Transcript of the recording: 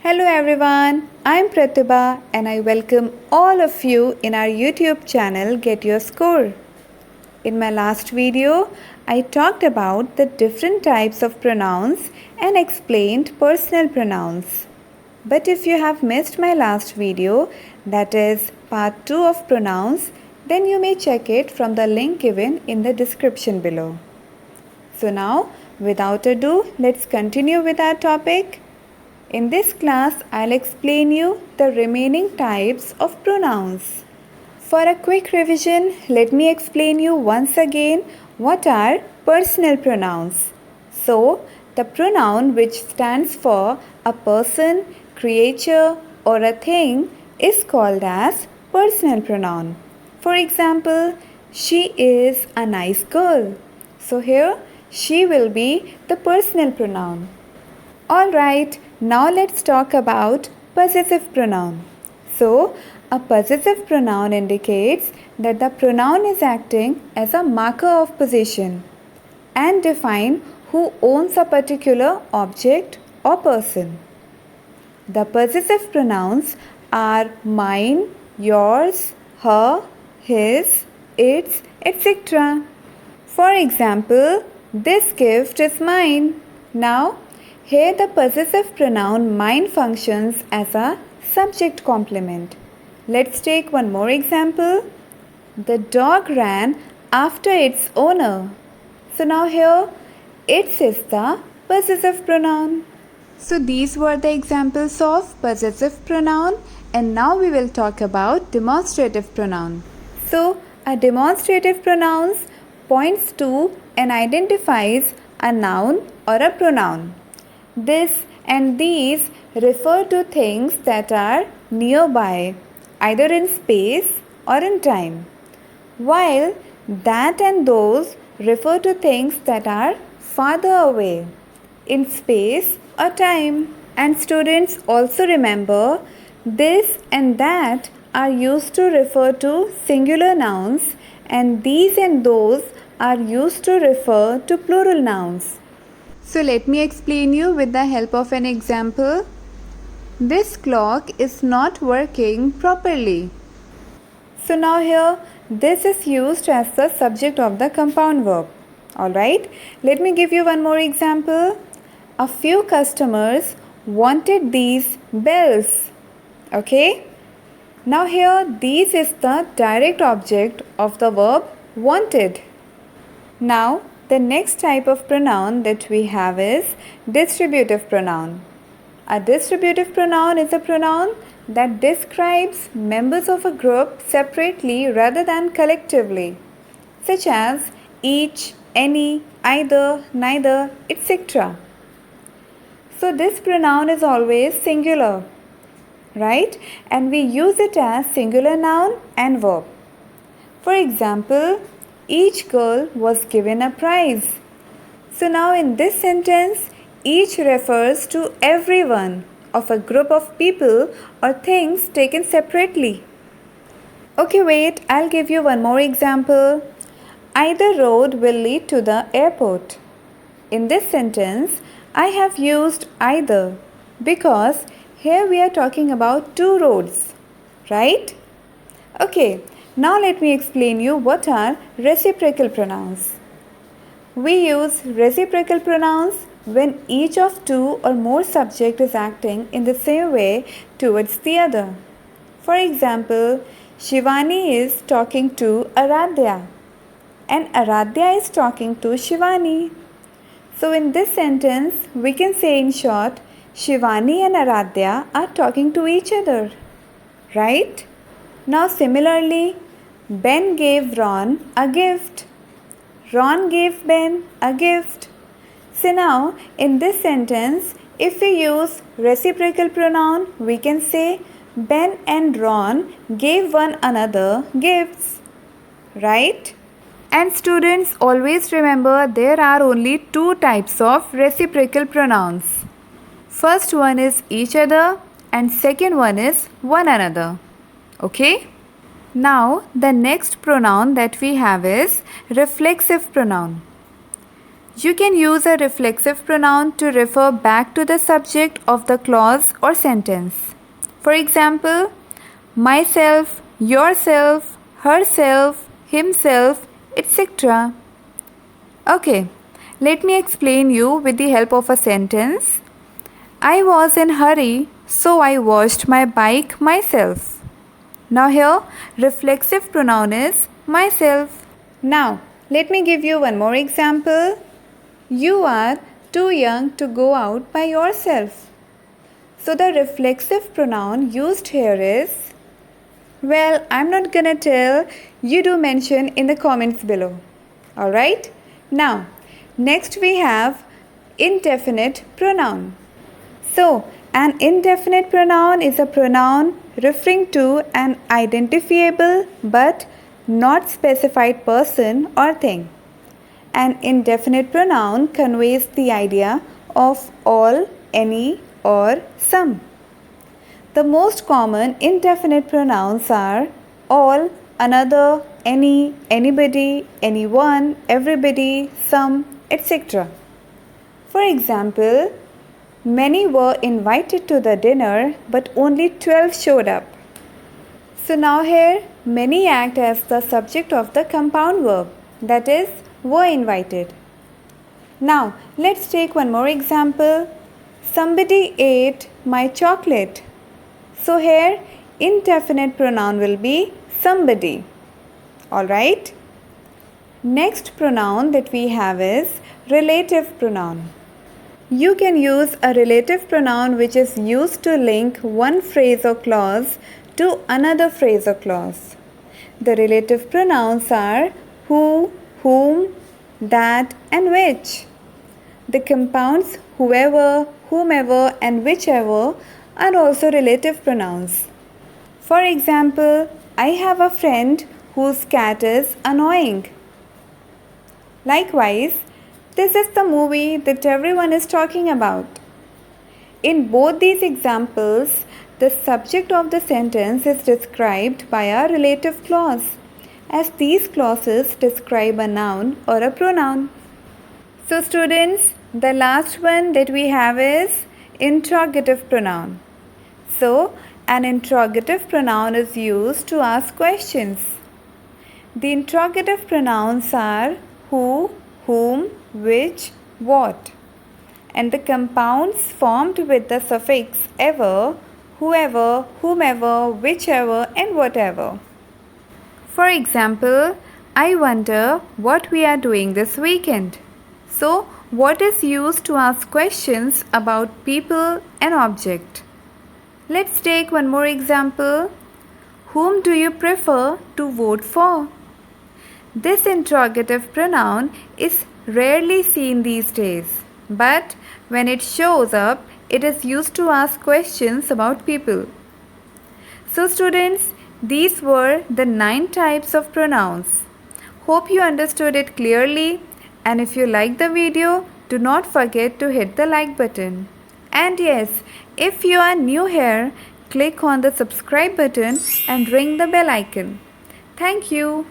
Hello everyone, I'm Pratibha and I welcome all of you in our YouTube channel Get Your Score. In my last video, I talked about the different types of pronouns and explained personal pronouns. But if you have missed my last video, that is part 2 of pronouns, then you may check it from the link given in the description below. So now, without ado, let's continue with our topic. In this class, I'll explain you the remaining types of pronouns. For a quick revision, let me explain you once again what are personal pronouns. So, the pronoun which stands for a person, creature or a thing is called as personal pronoun. For example, she is a nice girl. So here, she will be the personal pronoun. Alright, now let's talk about possessive pronoun. So, a possessive pronoun indicates that the pronoun is acting as a marker of possession and define who owns a particular object or person. The possessive pronouns are mine, yours, her, his, its, etc. For example, this gift is mine. Now, here the possessive pronoun mine functions as a subject complement. Let's take one more example. The dog ran after its owner. So now here its is the possessive pronoun. So these were the examples of possessive pronoun and now we will talk about demonstrative pronoun. So a demonstrative pronoun points to and identifies a noun or a pronoun. This and these refer to things that are nearby, either in space or in time, while that and those refer to things that are farther away, in space or time. And students also remember this and that are used to refer to singular nouns and these and those are used to refer to plural nouns. So let me explain you with the help of an example. This clock is not working properly. So now here this is used as the subject of the compound verb. Alright, let me give you one more example. A few customers wanted these bells. Okay. Now here these is the direct object of the verb wanted. Now the next type of pronoun that we have is distributive pronoun. A distributive pronoun is a pronoun that describes members of a group separately rather than collectively, such as each, any, either, neither, etc. So this pronoun is always singular, right? And we use it as singular noun and verb. For example, each girl was given a prize. So now in this sentence, each refers to everyone of a group of people or things taken separately. Okay, wait, I'll give you one more example. Either road will lead to the airport. In this sentence, I have used either because here we are talking about two roads, right? Okay. Now let me explain you what are reciprocal pronouns. We use reciprocal pronouns when each of two or more subjects is acting in the same way towards the other. For example, Shivani is talking to Aradhya and Aradhya is talking to Shivani. So in this sentence, we can say in short, Shivani and Aradhya are talking to each other, right? Now similarly, Ben gave Ron a gift. Ron gave Ben a gift. So now in this sentence, if we use reciprocal pronoun, we can say Ben and Ron gave one another gifts, right? And students always remember there are only two types of reciprocal pronouns. First one is each other and second one is one another. Okay? Now the next pronoun that we have is reflexive pronoun. You can use a reflexive pronoun to refer back to the subject of the clause or sentence. For example, myself, yourself, herself, himself, etc. Okay, let me explain you with the help of a sentence. I was in hurry, so I washed my bike myself. Now here, reflexive pronoun is myself. Now, let me give you one more example. You are too young to go out by yourself. So the reflexive pronoun used here is, well, I'm not gonna tell, you do mention in the comments below. Alright? Now, next we have indefinite pronoun. So, an indefinite pronoun is a pronoun referring to an identifiable but not specified person or thing. An indefinite pronoun conveys the idea of all, any, or some. The most common indefinite pronouns are all, another, any, anybody, anyone, everybody, some, etc. For example, many were invited to the dinner, but only 12 showed up. So now here, many act as the subject of the compound verb, that is, were invited. Now, let's take one more example. Somebody ate my chocolate. So here, indefinite pronoun will be somebody. Alright? Next pronoun that we have is relative pronoun. You can use a relative pronoun which is used to link one phrase or clause to another phrase or clause. The relative pronouns are who, whom, that, and which. The compounds whoever, whomever, and whichever are also relative pronouns. For example, I have a friend whose cat is annoying. Likewise, this is the movie that everyone is talking about. In both these examples, the subject of the sentence is described by a relative clause, as these clauses describe a noun or a pronoun. So students, the last one that we have is interrogative pronoun. So, an interrogative pronoun is used to ask questions. The interrogative pronouns are who, whom, which, what, and the compounds formed with the suffix ever, whoever, whomever, whichever, and whatever. For example, I wonder what we are doing this weekend. So, what is used to ask questions about people and object? Let's take one more example. Whom do you prefer to vote for? This interrogative pronoun is rarely seen these days, but when it shows up, it is used to ask questions about people. So students, these were the 9 types of pronouns. Hope you understood it clearly, and if you liked the video, do not forget to hit the like button. And yes, if you are new here, click on the subscribe button and ring the bell icon. Thank you.